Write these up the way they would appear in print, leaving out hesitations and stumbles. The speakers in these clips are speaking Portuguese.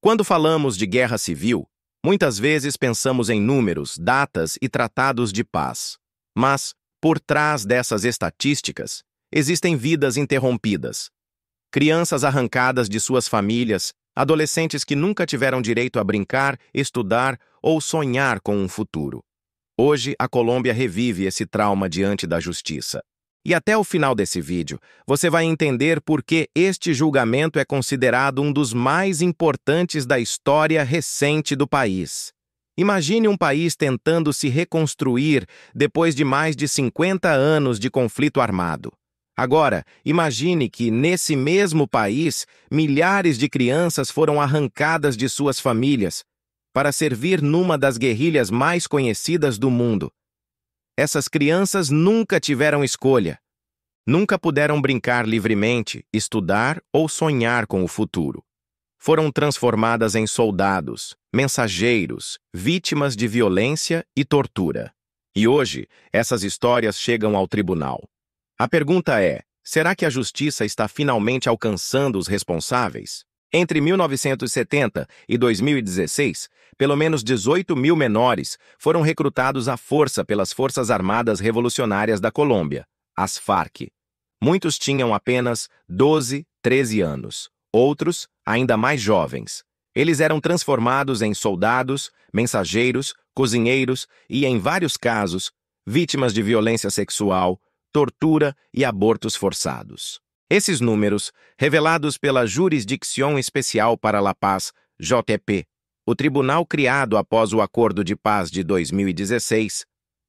Quando falamos de guerra civil, muitas vezes pensamos em números, datas e tratados de paz. Mas, por trás dessas estatísticas, existem vidas interrompidas. Crianças arrancadas de suas famílias, adolescentes que nunca tiveram direito a brincar, estudar ou sonhar com um futuro. Hoje, a Colômbia revive esse trauma diante da justiça. E até o final desse vídeo, você vai entender por que este julgamento é considerado um dos mais importantes da história recente do país. Imagine um país tentando se reconstruir depois de mais de 50 anos de conflito armado. Agora, imagine que, nesse mesmo país, milhares de crianças foram arrancadas de suas famílias para servir numa das guerrilhas mais conhecidas do mundo. Essas crianças nunca tiveram escolha. Nunca puderam brincar livremente, estudar ou sonhar com o futuro. Foram transformadas em soldados, mensageiros, vítimas de violência e tortura. E hoje, essas histórias chegam ao tribunal. A pergunta é: será que a justiça está finalmente alcançando os responsáveis? Entre 1970 e 2016, pelo menos 18 mil menores foram recrutados à força pelas Forças Armadas Revolucionárias da Colômbia, as Farc. Muitos tinham apenas 12, 13 anos, outros ainda mais jovens. Eles eram transformados em soldados, mensageiros, cozinheiros e, em vários casos, vítimas de violência sexual, tortura e abortos forçados. Esses números, revelados pela Jurisdicción Especial para la Paz, JEP, o tribunal criado após o Acordo de Paz de 2016,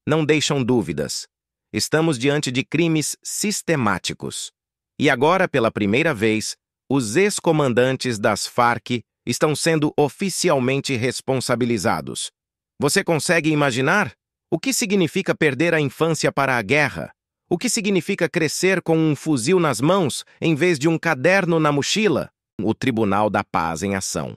não deixam dúvidas. Estamos diante de crimes sistemáticos. E agora, pela primeira vez, os ex-comandantes das Farc estão sendo oficialmente responsabilizados. Você consegue imaginar? O que significa perder a infância para a guerra? O que significa crescer com um fuzil nas mãos em vez de um caderno na mochila? O Tribunal da Paz em ação.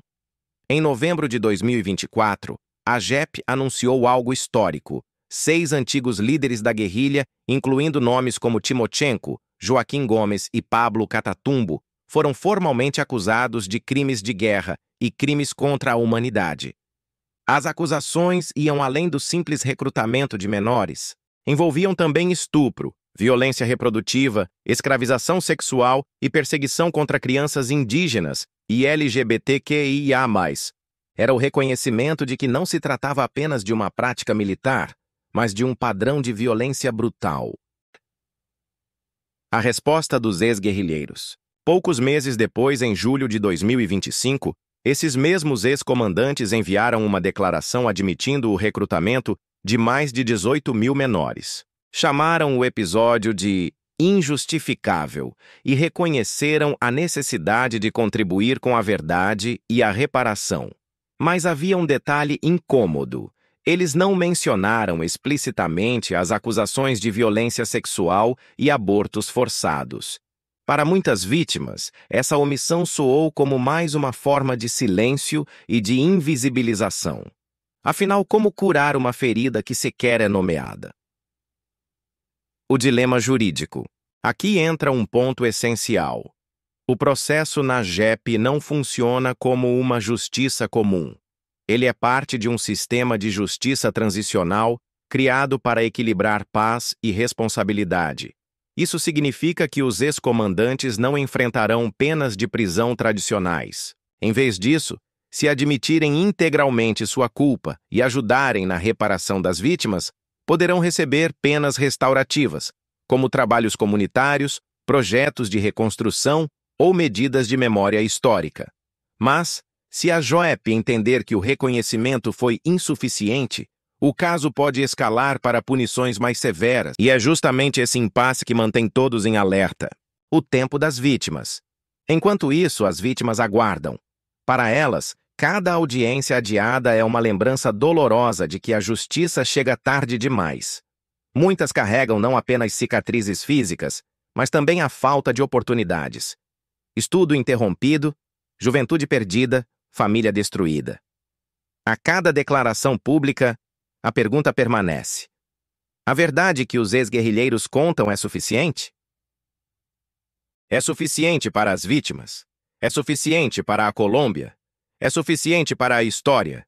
Em novembro de 2024, a JEP anunciou algo histórico. 6 antigos líderes da guerrilha, incluindo nomes como Timochenko, Joaquim Gomes e Pablo Catatumbo, foram formalmente acusados de crimes de guerra e crimes contra a humanidade. As acusações iam além do simples recrutamento de menores. Envolviam também estupro, violência reprodutiva, escravização sexual e perseguição contra crianças indígenas e LGBTQIA+. Era o reconhecimento de que não se tratava apenas de uma prática militar, mas de um padrão de violência brutal. A resposta dos ex-guerrilheiros. Poucos meses depois, em julho de 2025, esses mesmos ex-comandantes enviaram uma declaração admitindo o recrutamento de mais de 18 mil menores. Chamaram o episódio de injustificável e reconheceram a necessidade de contribuir com a verdade e a reparação. Mas havia um detalhe incômodo. Eles não mencionaram explicitamente as acusações de violência sexual e abortos forçados. Para muitas vítimas, essa omissão soou como mais uma forma de silêncio e de invisibilização. Afinal, como curar uma ferida que sequer é nomeada? O dilema jurídico. Aqui entra um ponto essencial. O processo na JEP não funciona como uma justiça comum. Ele é parte de um sistema de justiça transicional criado para equilibrar paz e responsabilidade. Isso significa que os ex-comandantes não enfrentarão penas de prisão tradicionais. Em vez disso, se admitirem integralmente sua culpa e ajudarem na reparação das vítimas, poderão receber penas restaurativas, como trabalhos comunitários, projetos de reconstrução ou medidas de memória histórica. Mas, se a JEP entender que o reconhecimento foi insuficiente, o caso pode escalar para punições mais severas, e é justamente esse impasse que mantém todos em alerta. O tempo das vítimas. Enquanto isso, as vítimas aguardam. Para elas, cada audiência adiada é uma lembrança dolorosa de que a justiça chega tarde demais. Muitas carregam não apenas cicatrizes físicas, mas também a falta de oportunidades. Estudo interrompido, juventude perdida, família destruída. A cada declaração pública, a pergunta permanece: a verdade que os ex-guerrilheiros contam é suficiente? É suficiente para as vítimas? É suficiente para a Colômbia? É suficiente para a história.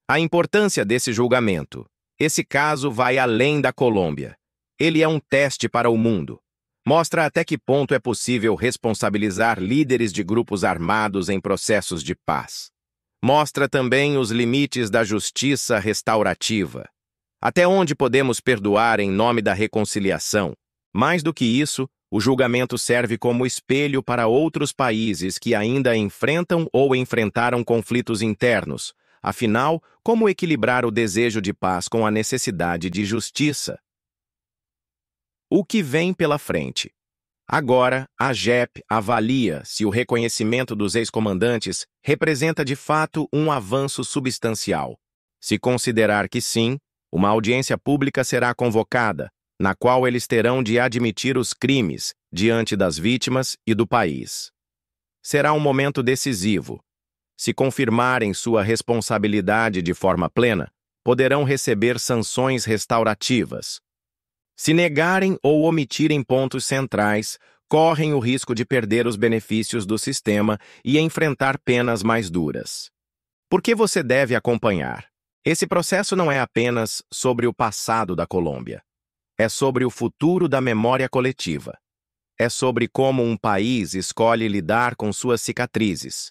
A importância desse julgamento. Esse caso vai além da Colômbia. Ele é um teste para o mundo. Mostra até que ponto é possível responsabilizar líderes de grupos armados em processos de paz. Mostra também os limites da justiça restaurativa. Até onde podemos perdoar em nome da reconciliação? Mais do que isso, o julgamento serve como espelho para outros países que ainda enfrentam ou enfrentaram conflitos internos. Afinal, como equilibrar o desejo de paz com a necessidade de justiça? O que vem pela frente? Agora, a JEP avalia se o reconhecimento dos ex-comandantes representa de fato um avanço substancial. Se considerar que sim, uma audiência pública será convocada, na qual eles terão de admitir os crimes diante das vítimas e do país. Será um momento decisivo. Se confirmarem sua responsabilidade de forma plena, poderão receber sanções restaurativas. Se negarem ou omitirem pontos centrais, correm o risco de perder os benefícios do sistema e enfrentar penas mais duras. Por que você deve acompanhar? Esse processo não é apenas sobre o passado da Colômbia. É sobre o futuro da memória coletiva. É sobre como um país escolhe lidar com suas cicatrizes.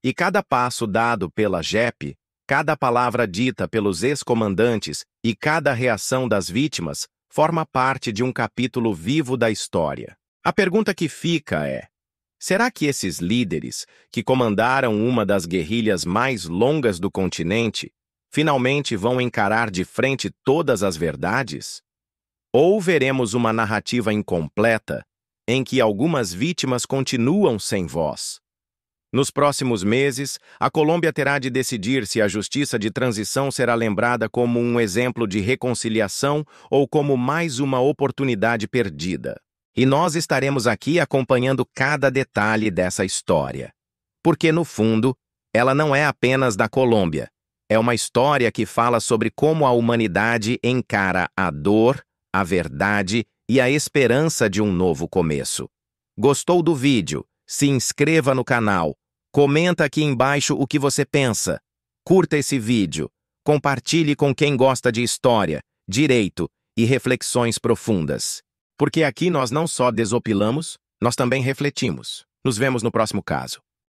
E cada passo dado pela JEP, cada palavra dita pelos ex-comandantes e cada reação das vítimas forma parte de um capítulo vivo da história. A pergunta que fica é: será que esses líderes, que comandaram uma das guerrilhas mais longas do continente, finalmente vão encarar de frente todas as verdades? Ou veremos uma narrativa incompleta, em que algumas vítimas continuam sem voz? Nos próximos meses, a Colômbia terá de decidir se a justiça de transição será lembrada como um exemplo de reconciliação ou como mais uma oportunidade perdida. E nós estaremos aqui acompanhando cada detalhe dessa história. Porque, no fundo, ela não é apenas da Colômbia. É uma história que fala sobre como a humanidade encara a dor, a verdade e a esperança de um novo começo. Gostou do vídeo? Se inscreva no canal. Comenta aqui embaixo o que você pensa. Curta esse vídeo. Compartilhe com quem gosta de história, direito e reflexões profundas. Porque aqui nós não só desopilamos, nós também refletimos. Nos vemos no próximo caso.